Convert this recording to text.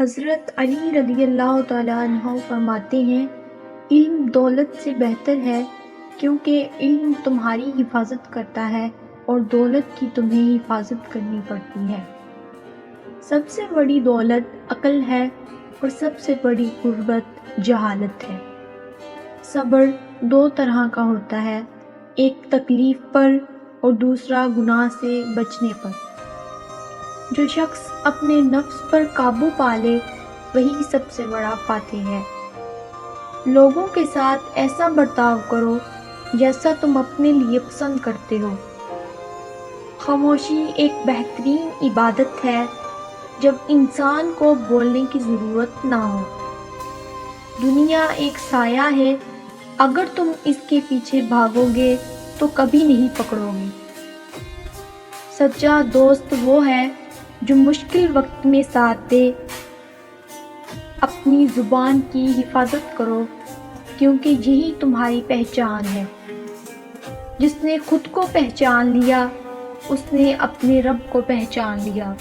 حضرت علی رضی اللہ تعالیٰ عنہ فرماتے ہیں، علم دولت سے بہتر ہے کیونکہ علم تمہاری حفاظت کرتا ہے اور دولت کی تمہیں حفاظت کرنی پڑتی ہے۔ سب سے بڑی دولت عقل ہے اور سب سے بڑی غربت جہالت ہے۔ صبر دو طرح کا ہوتا ہے، ایک تکلیف پر اور دوسرا گناہ سے بچنے پر۔ جو شخص اپنے نفس پر قابو پا لے وہی سب سے بڑا فاتح ہے۔ لوگوں کے ساتھ ایسا برتاؤ کرو جیسا تم اپنے لیے پسند کرتے ہو۔ خاموشی ایک بہترین عبادت ہے جب انسان کو بولنے کی ضرورت نہ ہو۔ دنیا ایک سایہ ہے، اگر تم اس کے پیچھے بھاگو گے تو کبھی نہیں پکڑو گے۔ سچا دوست وہ ہے جو مشکل وقت میں ساتھ دے۔ اپنی زبان کی حفاظت کرو کیونکہ یہی تمہاری پہچان ہے۔ جس نے خود کو پہچان لیا اس نے اپنے رب کو پہچان لیا۔